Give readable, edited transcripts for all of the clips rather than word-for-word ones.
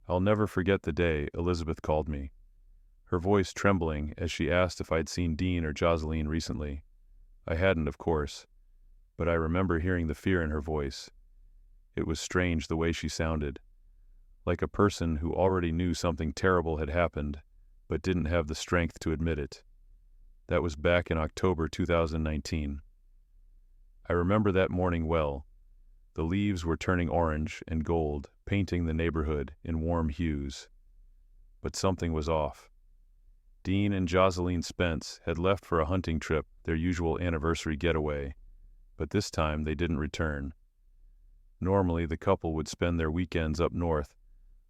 I'll never forget the day Elizabeth called me, her voice trembling as she asked if I'd seen Dean or Jocelyn recently. I hadn't, of course, but I remember hearing the fear in her voice. It was strange the way she sounded, like a person who already knew something terrible had happened, but didn't have the strength to admit it. That was back in October 2019. I remember that morning well. The leaves were turning orange and gold, painting the neighborhood in warm hues. But something was off. Dean and Jocelyn Spence had left for a hunting trip, their usual anniversary getaway, but this time they didn't return. Normally the couple would spend their weekends up north,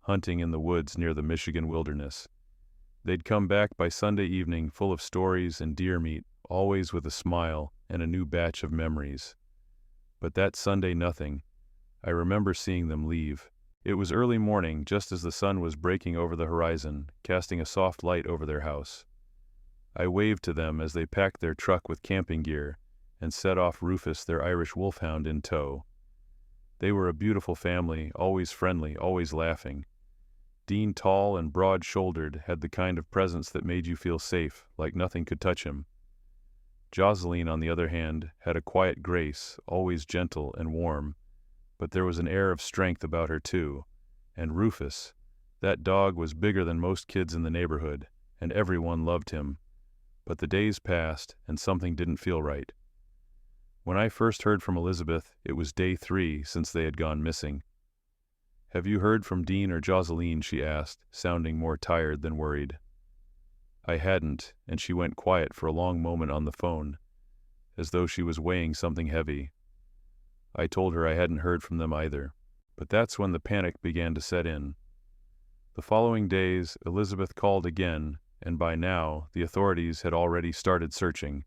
hunting in the woods near the Michigan wilderness. They'd come back by Sunday evening full of stories and deer meat, always with a smile and a new batch of memories. But that Sunday nothing. I remember seeing them leave. It was early morning, just as the sun was breaking over the horizon, casting a soft light over their house. I waved to them as they packed their truck with camping gear and set off Rufus, their Irish wolfhound, in tow. They were a beautiful family, always friendly, always laughing. Dean, tall and broad-shouldered, had the kind of presence that made you feel safe, like nothing could touch him. Jocelyn, on the other hand, had a quiet grace, always gentle and warm, but there was an air of strength about her too. And Rufus, that dog was bigger than most kids in the neighborhood, and everyone loved him. But the days passed, and something didn't feel right. When I first heard from Elizabeth, it was day 3 since they had gone missing. "Have you heard from Dean or Jocelyn?" she asked, sounding more tired than worried. I hadn't, and she went quiet for a long moment on the phone, as though she was weighing something heavy. I told her I hadn't heard from them either, but that's when the panic began to set in. The following days, Elizabeth called again, and by now, the authorities had already started searching.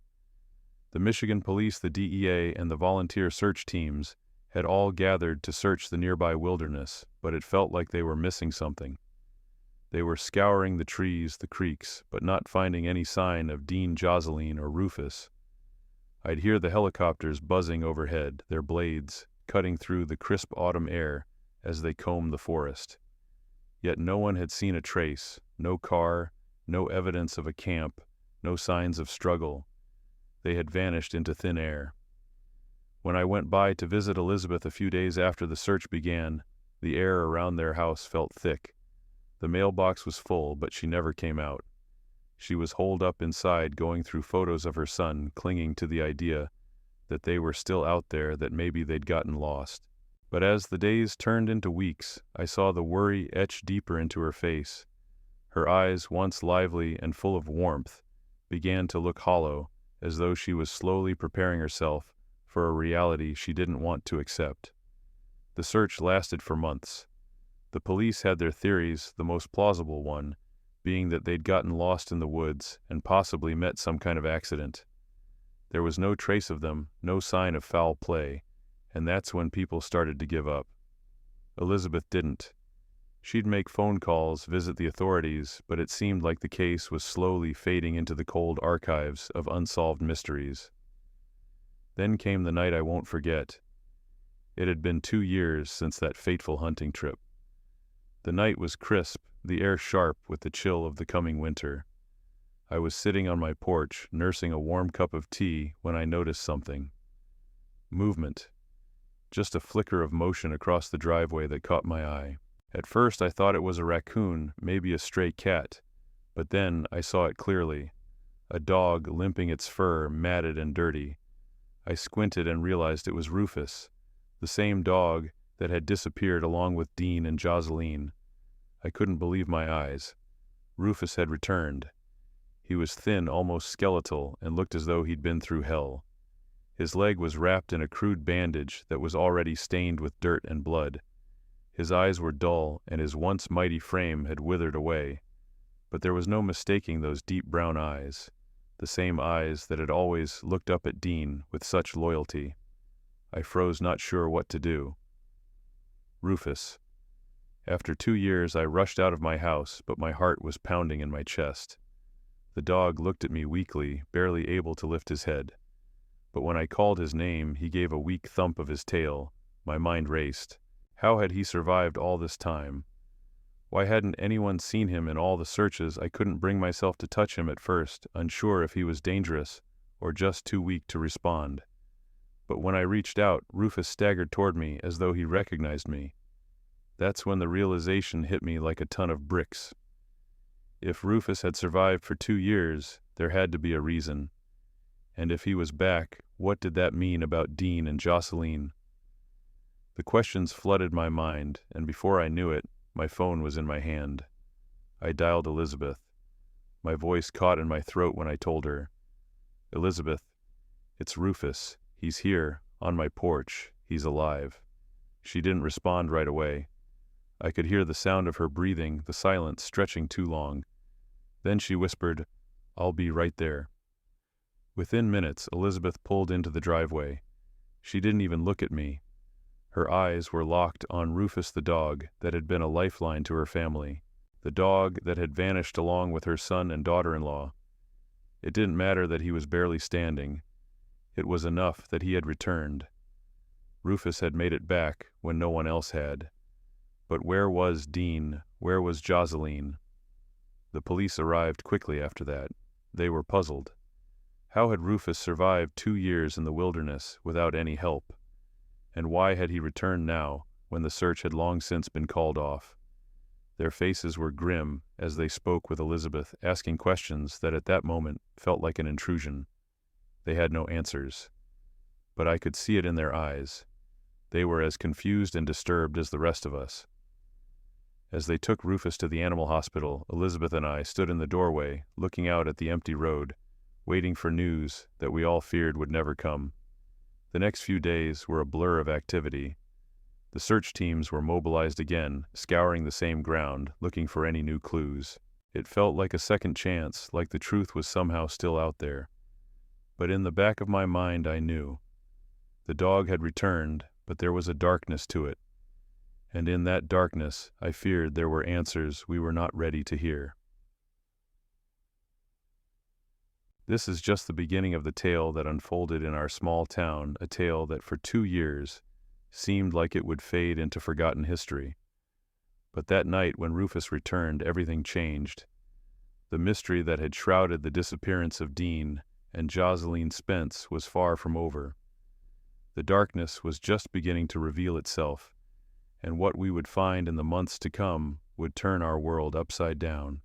The Michigan police, the DEA, and the volunteer search teams had all gathered to search the nearby wilderness, but it felt like they were missing something. They were scouring the trees, the creeks, but not finding any sign of Dean, Jocelyn, or Rufus. I'd hear the helicopters buzzing overhead, their blades cutting through the crisp autumn air as they combed the forest. Yet no one had seen a trace, no car, no evidence of a camp, no signs of struggle. They had vanished into thin air. When I went by to visit Elizabeth a few days after the search began, the air around their house felt thick. The mailbox was full, but she never came out. She was holed up inside, going through photos of her son, clinging to the idea that they were still out there, that maybe they'd gotten lost. But as the days turned into weeks, I saw the worry etch deeper into her face. Her eyes, once lively and full of warmth, began to look hollow, as though she was slowly preparing herself for a reality she didn't want to accept. The search lasted for months. The police had their theories, the most plausible one being that they'd gotten lost in the woods and possibly met some kind of accident. There was no trace of them, no sign of foul play, and that's when people started to give up. Elizabeth didn't. She'd make phone calls, visit the authorities, but it seemed like the case was slowly fading into the cold archives of unsolved mysteries. Then came the night I won't forget. It had been 2 years since that fateful hunting trip. The night was crisp, the air sharp with the chill of the coming winter. I was sitting on my porch, nursing a warm cup of tea, when I noticed something. Movement. Just a flicker of motion across the driveway that caught my eye. At first I thought it was a raccoon, maybe a stray cat, but then I saw it clearly. A dog limping its fur, matted and dirty. I squinted and realized it was Rufus, the same dog that had disappeared along with Dean and Jocelyn. I couldn't believe my eyes. Rufus had returned. He was thin, almost skeletal, and looked as though he'd been through hell. His leg was wrapped in a crude bandage that was already stained with dirt and blood. His eyes were dull, and his once mighty frame had withered away. But there was no mistaking those deep brown eyes, the same eyes that had always looked up at Dean with such loyalty. I froze, not sure what to do. Rufus. After 2 years, I rushed out of my house, but my heart was pounding in my chest. The dog looked at me weakly, barely able to lift his head. But when I called his name, he gave a weak thump of his tail. My mind raced. How had he survived all this time? Why hadn't anyone seen him in all the searches? I couldn't bring myself to touch him at first, unsure if he was dangerous or just too weak to respond. But when I reached out, Rufus staggered toward me as though he recognized me. That's when the realization hit me like a ton of bricks. If Rufus had survived for 2 years, there had to be a reason. And if he was back, what did that mean about Dean and Jocelyn? The questions flooded my mind, and before I knew it, my phone was in my hand. I dialed Elizabeth. My voice caught in my throat when I told her, "Elizabeth, it's Rufus. He's here, on my porch. He's alive." She didn't respond right away. I could hear the sound of her breathing, the silence stretching too long. Then she whispered, "I'll be right there." Within minutes, Elizabeth pulled into the driveway. She didn't even look at me. Her eyes were locked on Rufus the dog that had been a lifeline to her family, the dog that had vanished along with her son and daughter-in-law. It didn't matter that he was barely standing. It was enough that he had returned. Rufus had made it back when no one else had. But where was Dean? Where was Jocelyn? The police arrived quickly after that. They were puzzled. How had Rufus survived 2 years in the wilderness without any help? And why had he returned now, when the search had long since been called off? Their faces were grim as they spoke with Elizabeth, asking questions that at that moment felt like an intrusion. They had no answers. But I could see it in their eyes. They were as confused and disturbed as the rest of us. As they took Rufus to the animal hospital, Elizabeth and I stood in the doorway, looking out at the empty road, waiting for news that we all feared would never come. The next few days were a blur of activity. The search teams were mobilized again, scouring the same ground, looking for any new clues. It felt like a second chance, like the truth was somehow still out there. But in the back of my mind I knew. The dog had returned, but there was a darkness to it. And in that darkness, I feared there were answers we were not ready to hear. This is just the beginning of the tale that unfolded in our small town, a tale that for 2 years seemed like it would fade into forgotten history. But that night when Rufus returned, everything changed. The mystery that had shrouded the disappearance of Dean and Jocelyn Spence was far from over. The darkness was just beginning to reveal itself, and what we would find in the months to come would turn our world upside down.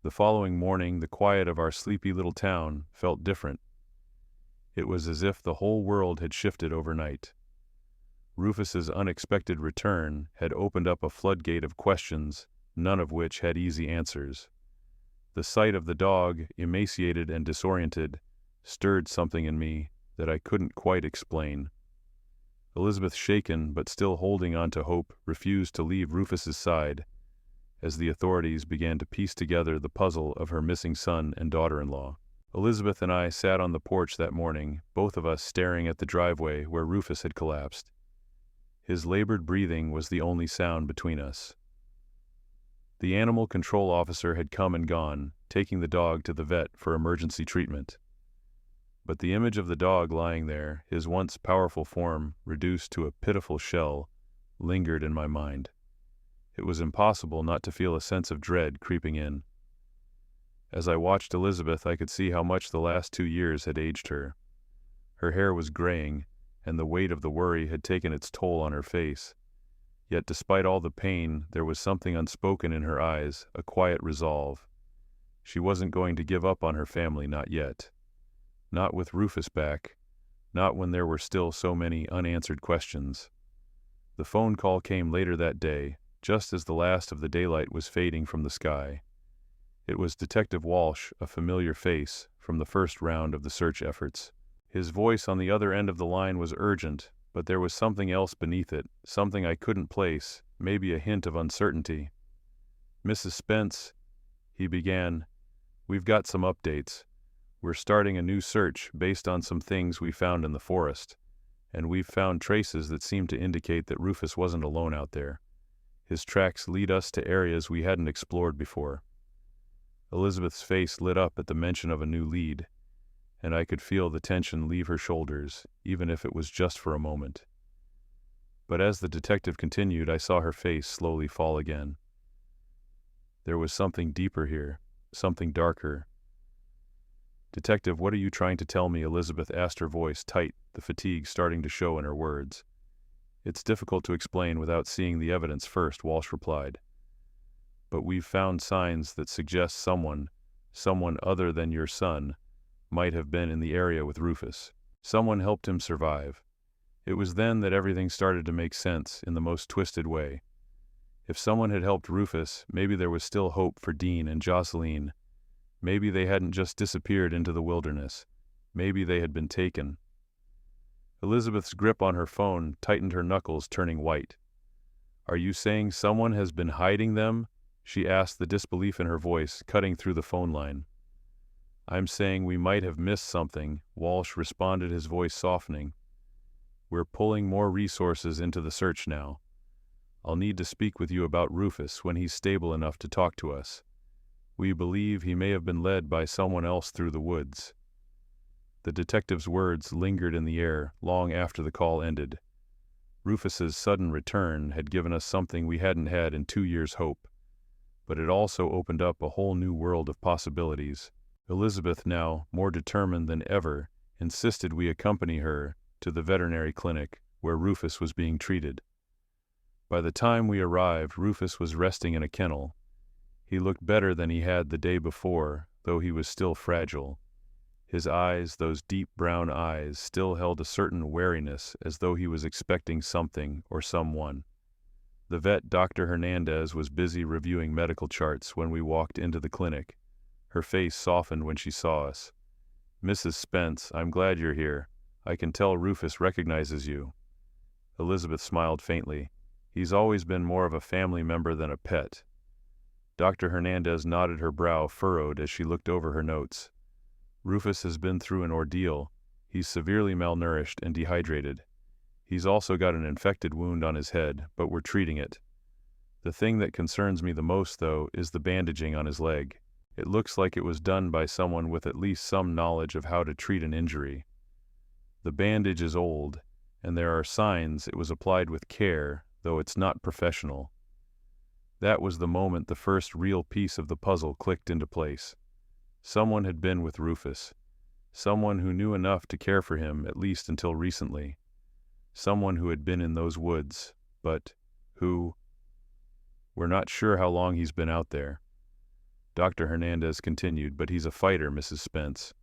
The following morning, the quiet of our sleepy little town felt different. It was as if the whole world had shifted overnight. Rufus's unexpected return had opened up a floodgate of questions, none of which had easy answers. The sight of the dog, emaciated and disoriented, stirred something in me that I couldn't quite explain. Elizabeth, shaken but still holding on to hope, refused to leave Rufus's side as the authorities began to piece together the puzzle of her missing son and daughter-in-law. Elizabeth and I sat on the porch that morning, both of us staring at the driveway where Rufus had collapsed. His labored breathing was the only sound between us. The animal control officer had come and gone, taking the dog to the vet for emergency treatment. But the image of the dog lying there, his once powerful form reduced to a pitiful shell, lingered in my mind. It was impossible not to feel a sense of dread creeping in. As I watched Elizabeth, I could see how much the last 2 years had aged her. Her hair was graying, and the weight of the worry had taken its toll on her face. Yet despite all the pain, there was something unspoken in her eyes, a quiet resolve. She wasn't going to give up on her family, not yet. Not with Rufus back, not when there were still so many unanswered questions. The phone call came later that day, just as the last of the daylight was fading from the sky. It was Detective Walsh, a familiar face from the first round of the search efforts. His voice on the other end of the line was urgent, but there was something else beneath it, something I couldn't place, maybe a hint of uncertainty. "Mrs. Spence," he began, "we've got some updates. We're starting a new search based on some things we found in the forest, and we've found traces that seem to indicate that Rufus wasn't alone out there. His tracks lead us to areas we hadn't explored before." Elizabeth's face lit up at the mention of a new lead, and I could feel the tension leave her shoulders, even if it was just for a moment. But as the detective continued, I saw her face slowly fall again. There was something deeper here, something darker. "Detective, what are you trying to tell me?" Elizabeth asked, her voice tight, the fatigue starting to show in her words. "It's difficult to explain without seeing the evidence first," Walsh replied. "But we've found signs that suggest someone other than your son, might have been in the area with Rufus. Someone helped him survive." It was then that everything started to make sense in the most twisted way. If someone had helped Rufus, maybe there was still hope for Dean and Jocelyn. Maybe they hadn't just disappeared into the wilderness. Maybe they had been taken. Elizabeth's grip on her phone tightened, her knuckles turning white. "Are you saying someone has been hiding them?" she asked, the disbelief in her voice cutting through the phone line. "I'm saying we might have missed something," Walsh responded, his voice softening. "We're pulling more resources into the search now. I'll need to speak with you about Rufus when he's stable enough to talk to us. We believe he may have been led by someone else through the woods." The detective's words lingered in the air long after the call ended. Rufus's sudden return had given us something we hadn't had in 2 years' hope, but it also opened up a whole new world of possibilities. Elizabeth, now more determined than ever, insisted we accompany her to the veterinary clinic where Rufus was being treated. By the time we arrived, Rufus was resting in a kennel. He looked better than he had the day before, though he was still fragile. His eyes, those deep brown eyes, still held a certain wariness, as though he was expecting something or someone. The vet, Dr. Hernandez, was busy reviewing medical charts when we walked into the clinic. Her face softened when she saw us. "Mrs. Spence, I'm glad you're here. I can tell Rufus recognizes you." Elizabeth smiled faintly. "He's always been more of a family member than a pet." Dr. Hernandez nodded, her brow furrowed as she looked over her notes. "Rufus has been through an ordeal. He's severely malnourished and dehydrated. He's also got an infected wound on his head, but we're treating it. The thing that concerns me the most, though, is the bandaging on his leg. It looks like it was done by someone with at least some knowledge of how to treat an injury. The bandage is old, and there are signs it was applied with care, though it's not professional." That was the moment the first real piece of the puzzle clicked into place. Someone had been with Rufus. Someone who knew enough to care for him, at least until recently. Someone who had been in those woods, but who? "We're not sure how long he's been out there," Dr. Hernandez continued, "but he's a fighter, Mrs. Spence.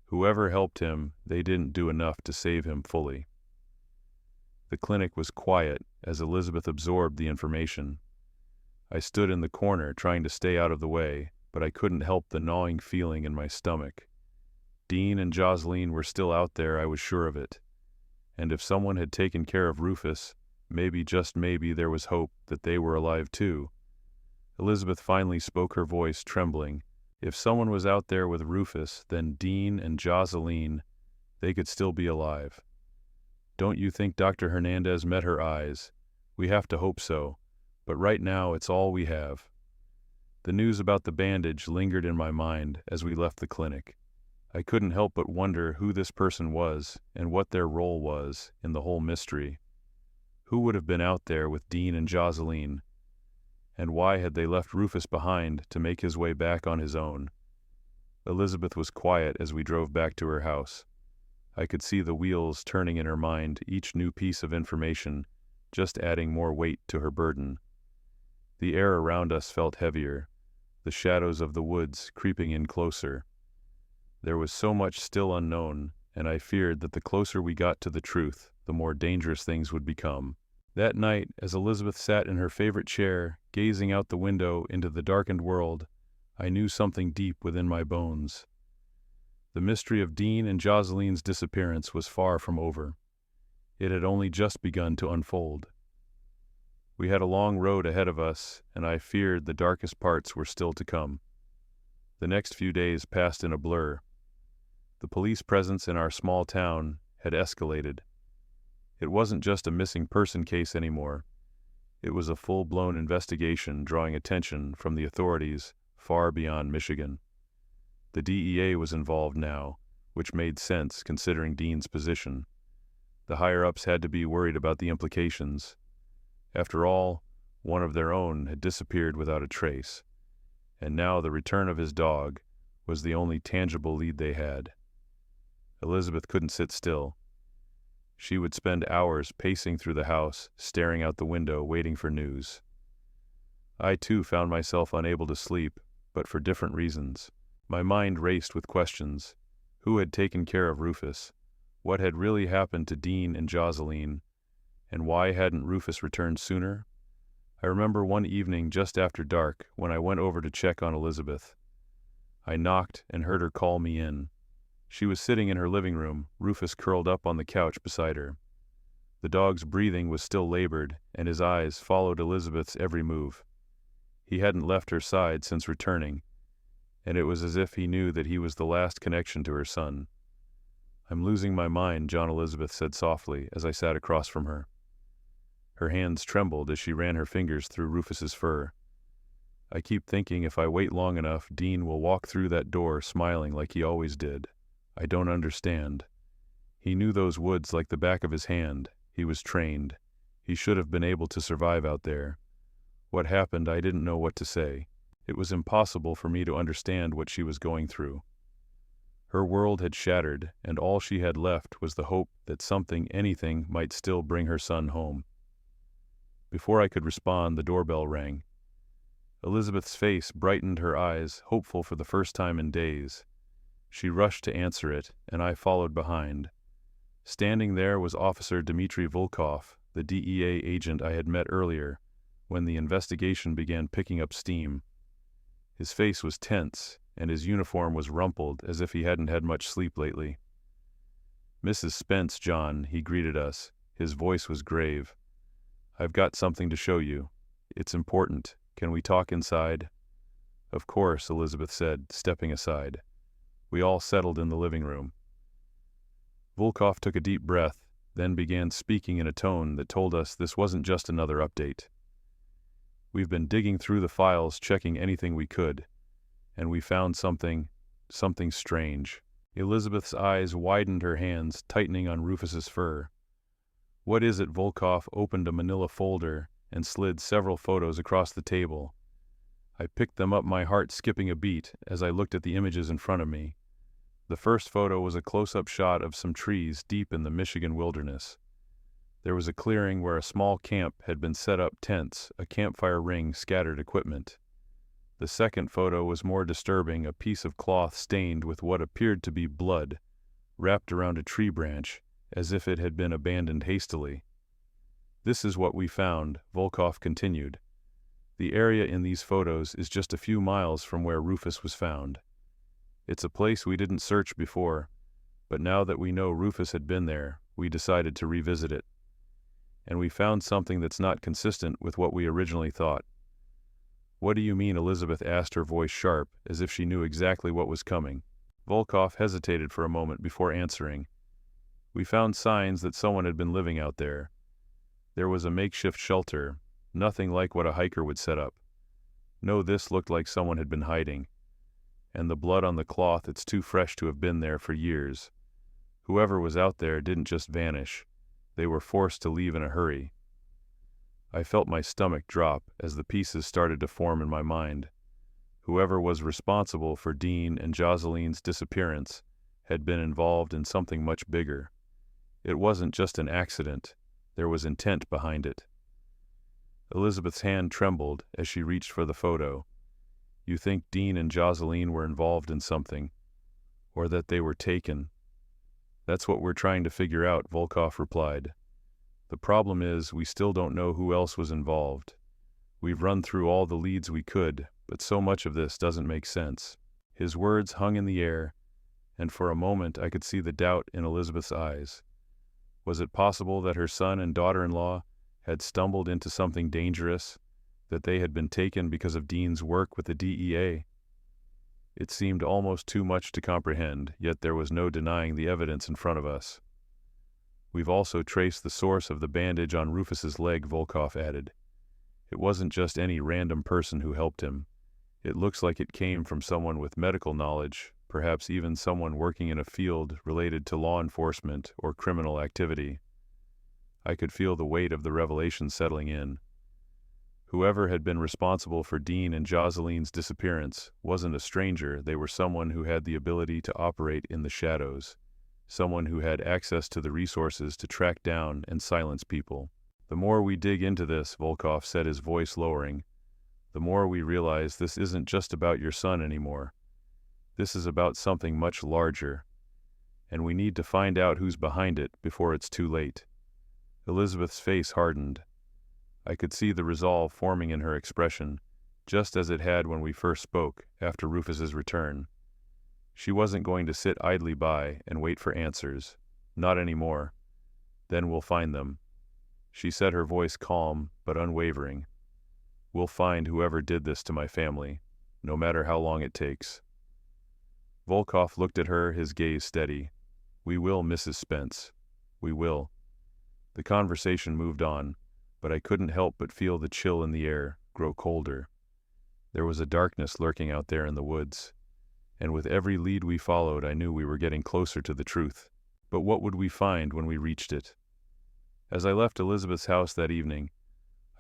Whoever helped him, they didn't do enough to save him fully." The clinic was quiet as Elizabeth absorbed the information. I stood in the corner trying to stay out of the way, but I couldn't help the gnawing feeling in my stomach. Dean and Jocelyn were still out there, I was sure of it. And if someone had taken care of Rufus, maybe, just maybe, there was hope that they were alive too. Elizabeth finally spoke, her voice trembling. If someone was out there with Rufus, then Dean and Jocelyn, they could still be alive. Don't you think Dr. Hernandez met her eyes? We have to hope so, but right now it's all we have. The news about the bandage lingered in my mind as we left the clinic. I couldn't help but wonder who this person was and what their role was in the whole mystery. Who would have been out there with Dean and Jocelyn? And why had they left Rufus behind to make his way back on his own? Elizabeth was quiet as we drove back to her house. I could see the wheels turning in her mind, each new piece of information just adding more weight to her burden. The air around us felt heavier, the shadows of the woods creeping in closer. There was so much still unknown, and I feared that the closer we got to the truth, the more dangerous things would become. That night, as Elizabeth sat in her favorite chair, gazing out the window into the darkened world, I knew something deep within my bones. The mystery of Dean and Jocelyn's disappearance was far from over. It had only just begun to unfold. We had a long road ahead of us, and I feared the darkest parts were still to come. The next few days passed in a blur. The police presence in our small town had escalated. It wasn't just a missing person case anymore. It was a full-blown investigation drawing attention from the authorities far beyond Michigan. The DEA was involved now, which made sense considering Dean's position. The higher-ups had to be worried about the implications. After all, one of their own had disappeared without a trace, and now the return of his dog was the only tangible lead they had. Elizabeth couldn't sit still. She would spend hours pacing through the house, staring out the window, waiting for news. I too found myself unable to sleep, but for different reasons. My mind raced with questions. Who had taken care of Rufus? What had really happened to Dean and Jocelyn? And why hadn't Rufus returned sooner? I remember one evening just after dark when I went over to check on Elizabeth. I knocked and heard her call me in. She was sitting in her living room, Rufus curled up on the couch beside her. The dog's breathing was still labored, and his eyes followed Elizabeth's every move. He hadn't left her side since returning, and it was as if he knew that he was the last connection to her son. "I'm losing my mind," John Elizabeth said softly as I sat across from her. Her hands trembled as she ran her fingers through Rufus's fur. "I keep thinking if I wait long enough, Dean will walk through that door smiling like he always did. I don't understand. He knew those woods like the back of his hand. He was trained. He should have been able to survive out there. What happened, I didn't know what to say. It was impossible for me to understand what she was going through. Her world had shattered, and all she had left was the hope that something, anything, might still bring her son home." Before I could respond, the doorbell rang. Elizabeth's face brightened, her eyes hopeful for the first time in days. She rushed to answer it, and I followed behind. Standing there was Officer Dmitry Volkov, the DEA agent I had met earlier, when the investigation began picking up steam. His face was tense, and his uniform was rumpled as if he hadn't had much sleep lately. "Mrs. Spence, John," he greeted us. His voice was grave. "I've got something to show you. It's important. Can we talk inside?" "Of course," Elizabeth said, stepping aside. We all settled in the living room. Volkov took a deep breath, then began speaking in a tone that told us this wasn't just another update. "We've been digging through the files, checking anything we could, and we found something strange." Elizabeth's eyes widened, her hands tightening on Rufus's fur. "What is it?" Volkov opened a manila folder and slid several photos across the table. I picked them up, my heart skipping a beat as I looked at the images in front of me. The first photo was a close-up shot of some trees deep in the Michigan wilderness. There was a clearing where a small camp had been set up, tents, a campfire ring, scattered equipment. The second photo was more disturbing, a piece of cloth stained with what appeared to be blood, wrapped around a tree branch, as if it had been abandoned hastily. "This is what we found," Volkov continued. "The area in these photos is just a few miles from where Rufus was found. It's a place we didn't search before, but now that we know Rufus had been there, we decided to revisit it. And we found something that's not consistent with what we originally thought." "What do you mean?" Elizabeth asked, her voice sharp, as if she knew exactly what was coming. Volkov hesitated for a moment before answering. "We found signs that someone had been living out there. There was a makeshift shelter, nothing like what a hiker would set up. No, this looked like someone had been hiding. And the blood on the cloth, it's too fresh to have been there for years. Whoever was out there didn't just vanish. They were forced to leave in a hurry." I felt my stomach drop as the pieces started to form in my mind. Whoever was responsible for Dean and Jocelyn's disappearance had been involved in something much bigger. It wasn't just an accident. There was intent behind it. Elizabeth's hand trembled as she reached for the photo. "You think Dean and Jocelyn were involved in something, or that they were taken?" "That's what we're trying to figure out," Volkov replied. "The problem is we still don't know who else was involved. We've run through all the leads we could, but so much of this doesn't make sense." His words hung in the air, and for a moment I could see the doubt in Elizabeth's eyes. Was it possible that her son and daughter-in-law had stumbled into something dangerous, that they had been taken because of Dean's work with the DEA? It seemed almost too much to comprehend, yet there was no denying the evidence in front of us. "We've also traced the source of the bandage on Rufus's leg," Volkov added. "It wasn't just any random person who helped him. It looks like it came from someone with medical knowledge, perhaps even someone working in a field related to law enforcement or criminal activity." I could feel the weight of the revelation settling in. Whoever had been responsible for Dean and Joseline's disappearance wasn't a stranger. They were someone who had the ability to operate in the shadows, someone who had access to the resources to track down and silence people. The more we dig into this, Volkov said, his voice lowering, the more we realize this isn't just about your son anymore. This is about something much larger, and we need to find out who's behind it before it's too late. Elizabeth's face hardened. I could see the resolve forming in her expression, just as it had when we first spoke after Rufus's return. She wasn't going to sit idly by and wait for answers. Not anymore. Then we'll find them. She said, her voice calm but unwavering. We'll find whoever did this to my family, no matter how long it takes. Volkov looked at her, his gaze steady. We will, Mrs. Spence. We will. The conversation moved on, but I couldn't help but feel the chill in the air grow colder. There was a darkness lurking out there in the woods, and with every lead we followed, I knew we were getting closer to the truth. But what would we find when we reached it? As I left Elizabeth's house that evening,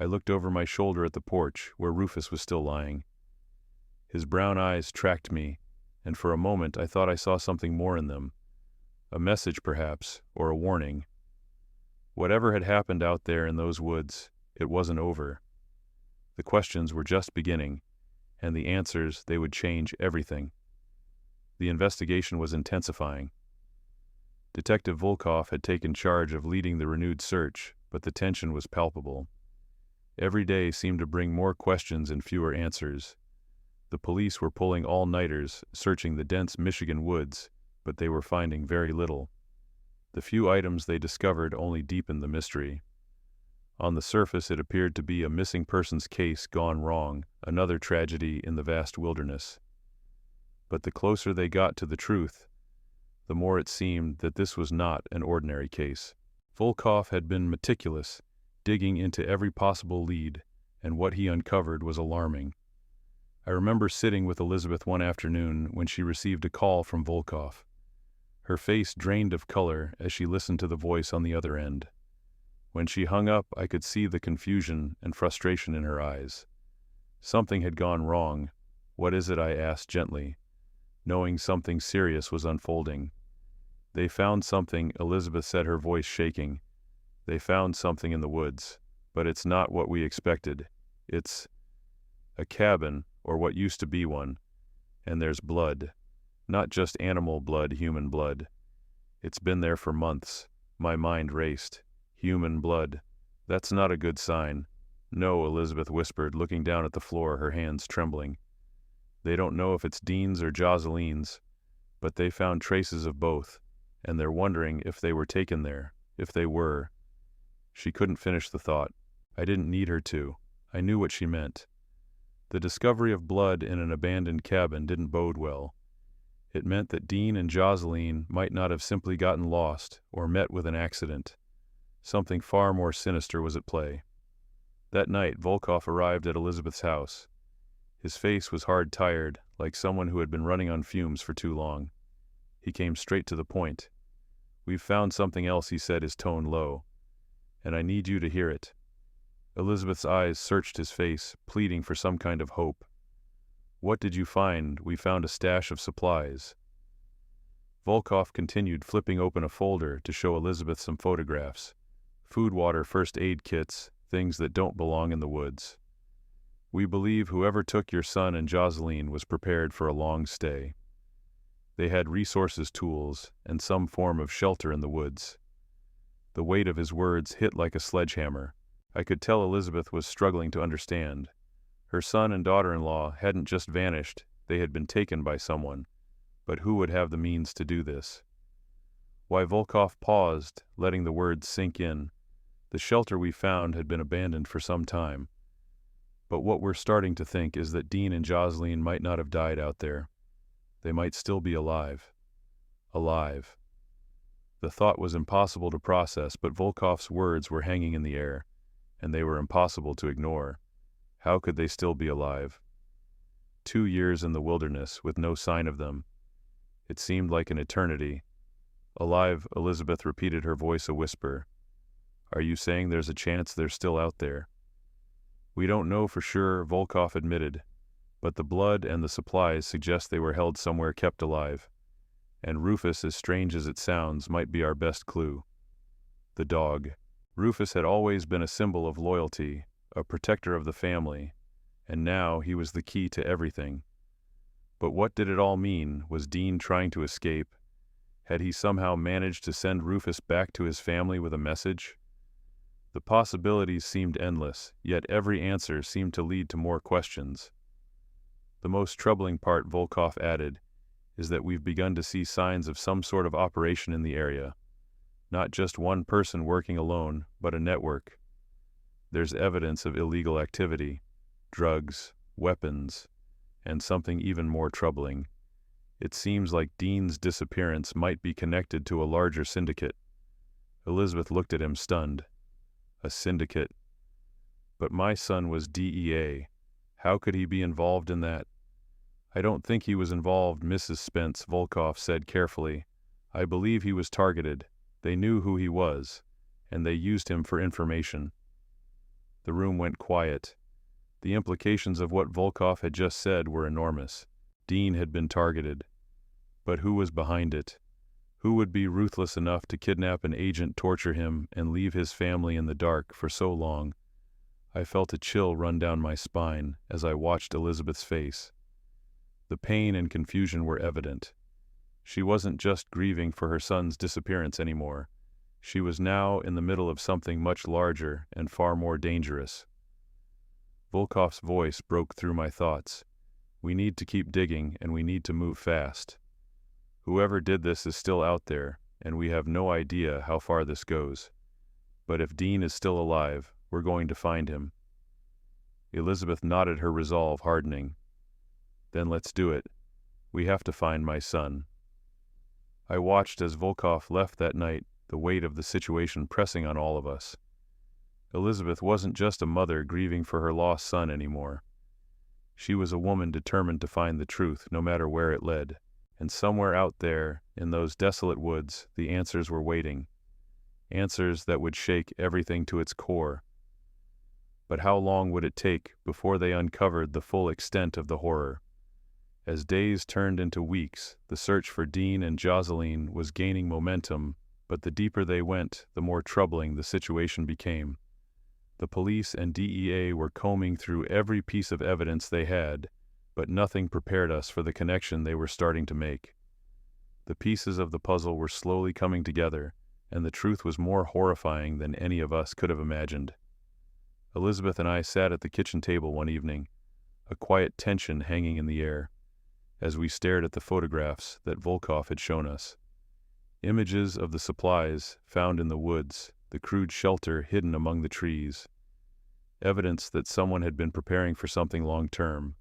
I looked over my shoulder at the porch where Rufus was still lying. His brown eyes tracked me, and for a moment I thought I saw something more in them. A message, perhaps, or a warning. Whatever had happened out there in those woods, it wasn't over. The questions were just beginning, and the answers, they would change everything. The investigation was intensifying. Detective Volkov had taken charge of leading the renewed search, but the tension was palpable. Every day seemed to bring more questions and fewer answers. The police were pulling all-nighters, searching the dense Michigan woods, but they were finding very little. The few items they discovered only deepened the mystery. On the surface, it appeared to be a missing persons case gone wrong, another tragedy in the vast wilderness. But the closer they got to the truth, the more it seemed that this was not an ordinary case. Volkov had been meticulous, digging into every possible lead, and what he uncovered was alarming. I remember sitting with Elizabeth one afternoon when she received a call from Volkov. Her face drained of color as she listened to the voice on the other end. When she hung up, I could see the confusion and frustration in her eyes. Something had gone wrong. What is it? I asked gently, knowing something serious was unfolding. They found something, Elizabeth said, her voice shaking. They found something in the woods, but it's not what we expected. It's a cabin, or what used to be one, and there's blood. Not just animal blood, human blood. It's been there for months. My mind raced. Human blood. That's not a good sign. No, Elizabeth whispered, looking down at the floor, her hands trembling. They don't know if it's Dean's or Joseline's, but they found traces of both, and they're wondering if they were taken there, if they were. She couldn't finish the thought. I didn't need her to. I knew what she meant. The discovery of blood in an abandoned cabin didn't bode well. It meant that Dean and Joseline might not have simply gotten lost or met with an accident. Something far more sinister was at play. That night, Volkov arrived at Elizabeth's house. His face was hard-tired, like someone who had been running on fumes for too long. He came straight to the point. We've found something else, he said, his tone low, and I need you to hear it. Elizabeth's eyes searched his face, pleading for some kind of hope. What did you find? We found a stash of supplies. Volkov continued, flipping open a folder to show Elizabeth some photographs. Food, water, first aid kits, things that don't belong in the woods. We believe whoever took your son and Joseline was prepared for a long stay. They had resources, tools, and some form of shelter in the woods. The weight of his words hit like a sledgehammer. I could tell Elizabeth was struggling to understand. Her son and daughter-in-law hadn't just vanished, they had been taken by someone. But who would have the means to do this? Why, Volkov paused, letting the words sink in. The shelter we found had been abandoned for some time. But what we're starting to think is that Dean and Joseline might not have died out there. They might still be alive. Alive. The thought was impossible to process, but Volkov's words were hanging in the air, and they were impossible to ignore. How could they still be alive? 2 years in the wilderness with no sign of them. It seemed like an eternity. Alive, Elizabeth repeated, her voice a whisper. Are you saying there's a chance they're still out there? We don't know for sure, Volkov admitted, but the blood and the supplies suggest they were held somewhere kept alive. And Rufus, as strange as it sounds, might be our best clue. The dog. Rufus had always been a symbol of loyalty, a protector of the family, and now he was the key to everything. But what did it all mean? Was Dean trying to escape? Had he somehow managed to send Rufus back to his family with a message? The possibilities seemed endless, yet every answer seemed to lead to more questions. The most troubling part, Volkov added, is that we've begun to see signs of some sort of operation in the area. Not just one person working alone, but a network. There's evidence of illegal activity, drugs, weapons, and something even more troubling. It seems like Dean's disappearance might be connected to a larger syndicate. Elizabeth looked at him stunned. A syndicate. But my son was DEA. How could he be involved in that? I don't think he was involved, Mrs. Spence, Volkov said carefully. I believe he was targeted. They knew who he was, and they used him for information. The room went quiet. The implications of what Volkov had just said were enormous. Dean had been targeted. But who was behind it? Who would be ruthless enough to kidnap an agent, torture him, and leave his family in the dark for so long? I felt a chill run down my spine as I watched Elizabeth's face. The pain and confusion were evident. She wasn't just grieving for her son's disappearance anymore. She was now in the middle of something much larger and far more dangerous. Volkov's voice broke through my thoughts. We need to keep digging, and we need to move fast. Whoever did this is still out there, and we have no idea how far this goes. But if Dean is still alive, we're going to find him. Elizabeth nodded, her resolve hardening. Then let's do it. We have to find my son. I watched as Volkov left that night, the weight of the situation pressing on all of us. Elizabeth wasn't just a mother grieving for her lost son anymore. She was a woman determined to find the truth, no matter where it led. And somewhere out there, in those desolate woods, the answers were waiting. Answers that would shake everything to its core. But how long would it take before they uncovered the full extent of the horror? As days turned into weeks, the search for Dean and Jocelyn was gaining momentum, but the deeper they went, the more troubling the situation became. The police and DEA were combing through every piece of evidence they had, but nothing prepared us for the connection they were starting to make. The pieces of the puzzle were slowly coming together, and the truth was more horrifying than any of us could have imagined. Elizabeth and I sat at the kitchen table one evening, a quiet tension hanging in the air, as we stared at the photographs that Volkov had shown us. Images of the supplies found in the woods, the crude shelter hidden among the trees. Evidence that someone had been preparing for something long-term.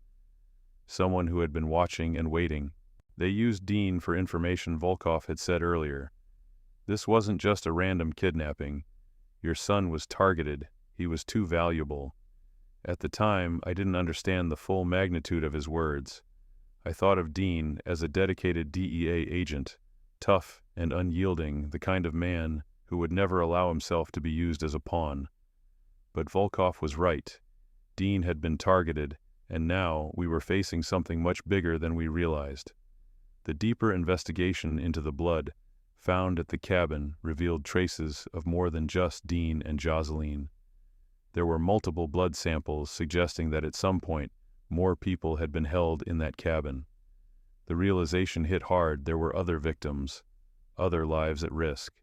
Someone who had been watching and waiting. They used Dean for information, Volkov had said earlier. This wasn't just a random kidnapping. Your son was targeted. He was too valuable. At the time, I didn't understand the full magnitude of his words. I thought of Dean as a dedicated DEA agent, tough and unyielding, the kind of man who would never allow himself to be used as a pawn. But Volkov was right. Dean had been targeted, and now we were facing something much bigger than we realized. The deeper investigation into the blood found at the cabin revealed traces of more than just Dean and Jocelyn. There were multiple blood samples suggesting that at some point more people had been held in that cabin. The realization hit hard. There were other victims, other lives at risk.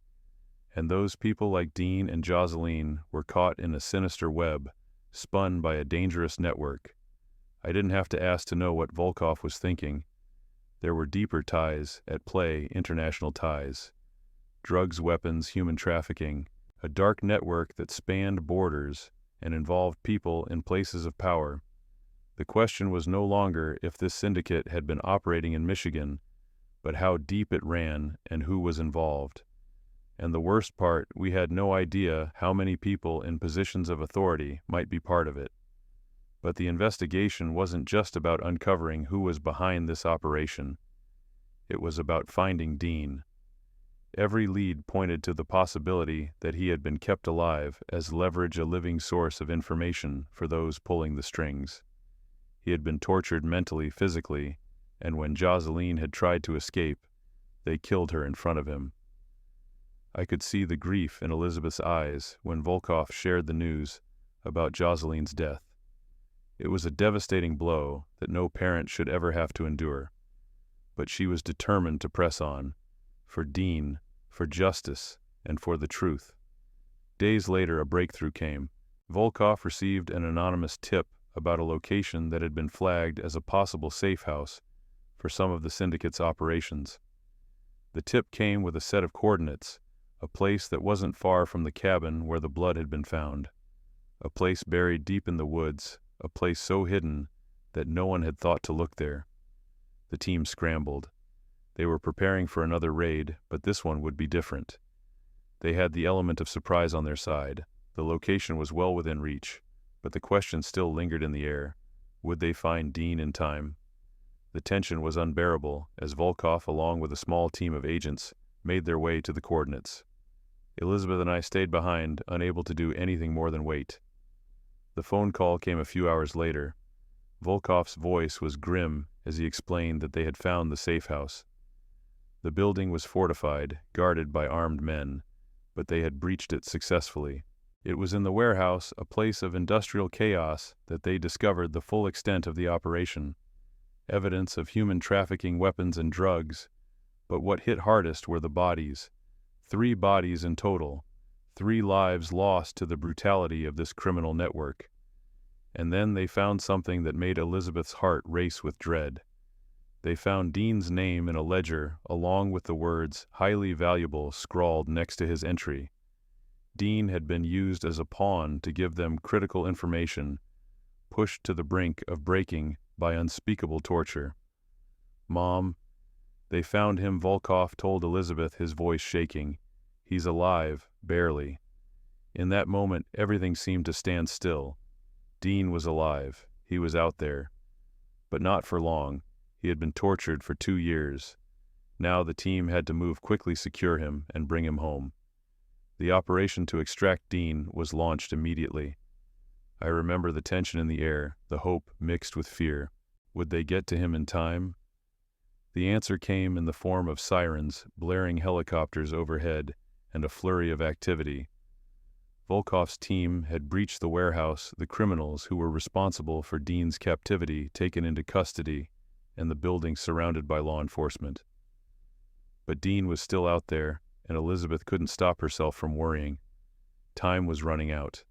And those people like Dean and Jocelyn were caught in a sinister web, spun by a dangerous network. I didn't have to ask to know what Volkov was thinking. There were deeper ties at play, international ties. Drugs, weapons, human trafficking, a dark network that spanned borders and involved people in places of power. The question was no longer if this syndicate had been operating in Michigan, but how deep it ran and who was involved. And the worst part, we had no idea how many people in positions of authority might be part of it. But the investigation wasn't just about uncovering who was behind this operation. It was about finding Dean. Every lead pointed to the possibility that he had been kept alive as leverage, a living source of information for those pulling the strings. He had been tortured mentally, physically, and when Jocelyn had tried to escape, they killed her in front of him. I could see the grief in Elizabeth's eyes when Volkov shared the news about Jocelyn's death. It was a devastating blow that no parent should ever have to endure, but she was determined to press on, for Dean, for justice, and for the truth. Days later, a breakthrough came. Volkov received an anonymous tip about a location that had been flagged as a possible safe house for some of the syndicate's operations. The tip came with a set of coordinates, a place that wasn't far from the cabin where the blood had been found, a place buried deep in the woods, a place so hidden that no one had thought to look there. The team scrambled. They were preparing for another raid, but this one would be different. They had the element of surprise on their side. The location was well within reach, but the question still lingered in the air. Would they find Dean in time? The tension was unbearable as Volkov, along with a small team of agents, made their way to the coordinates. Elizabeth and I stayed behind, unable to do anything more than wait. The phone call came a few hours later. Volkov's voice was grim as he explained that they had found the safe house. The building was fortified, guarded by armed men, but they had breached it successfully. It was in the warehouse, a place of industrial chaos, that they discovered the full extent of the operation. Evidence of human trafficking, weapons, and drugs. But what hit hardest were the bodies. 3 bodies in total. 3 lives lost to the brutality of this criminal network. And then they found something that made Elizabeth's heart race with dread. They found Dean's name in a ledger, along with the words "highly valuable" scrawled next to his entry. Dean had been used as a pawn to give them critical information, pushed to the brink of breaking by unspeakable torture. "Mom, they found him," Volkov told Elizabeth, his voice shaking. "He's alive, barely." In that moment, everything seemed to stand still. Dean was alive. He was out there. But not for long. He had been tortured for 2 years. Now the team had to move quickly, secure him, and bring him home. The operation to extract Dean was launched immediately. I remember the tension in the air, the hope mixed with fear. Would they get to him in time? The answer came in the form of sirens, blaring helicopters overhead, and a flurry of activity. Volkov's team had breached the warehouse, the criminals who were responsible for Dean's captivity taken into custody, and the building surrounded by law enforcement. But Dean was still out there, and Elizabeth couldn't stop herself from worrying. Time was running out.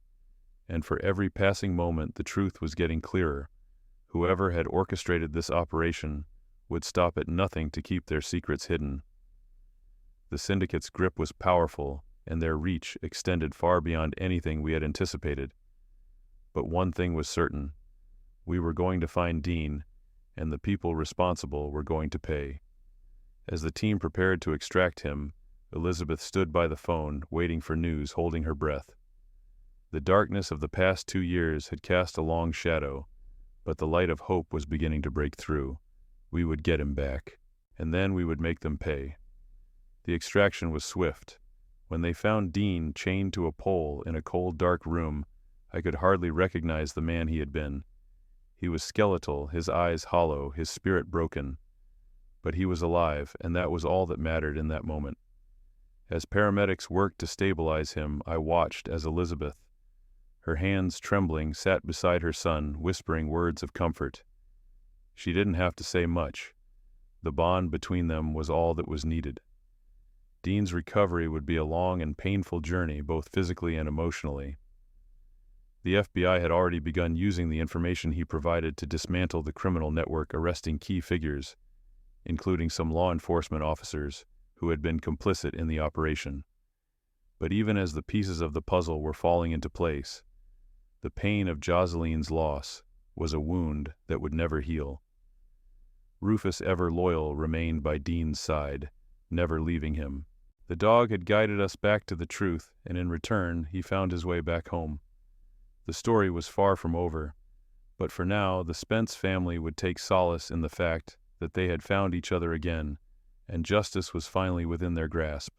And for every passing moment, the truth was getting clearer. Whoever had orchestrated this operation would stop at nothing to keep their secrets hidden. The syndicate's grip was powerful, and their reach extended far beyond anything we had anticipated. But one thing was certain. We were going to find Dean, and the people responsible were going to pay. As the team prepared to extract him, Elizabeth stood by the phone, waiting for news, holding her breath. The darkness of the past 2 years had cast a long shadow, but the light of hope was beginning to break through. We would get him back, and then we would make them pay. The extraction was swift. When they found Dean chained to a pole in a cold, dark room, I could hardly recognize the man he had been. He was skeletal, his eyes hollow, his spirit broken. But he was alive, and that was all that mattered in that moment. As paramedics worked to stabilize him, I watched as Elizabeth, her hands trembling, sat beside her son, whispering words of comfort. She didn't have to say much. The bond between them was all that was needed. Dean's recovery would be a long and painful journey, both physically and emotionally. The FBI had already begun using the information he provided to dismantle the criminal network, arresting key figures, including some law enforcement officers who had been complicit in the operation. But even as the pieces of the puzzle were falling into place, the pain of Jocelyn's loss was a wound that would never heal. Rufus, ever loyal, remained by Dean's side, never leaving him. The dog had guided us back to the truth, and in return, he found his way back home. The story was far from over, but for now, the Spence family would take solace in the fact that they had found each other again, and justice was finally within their grasp.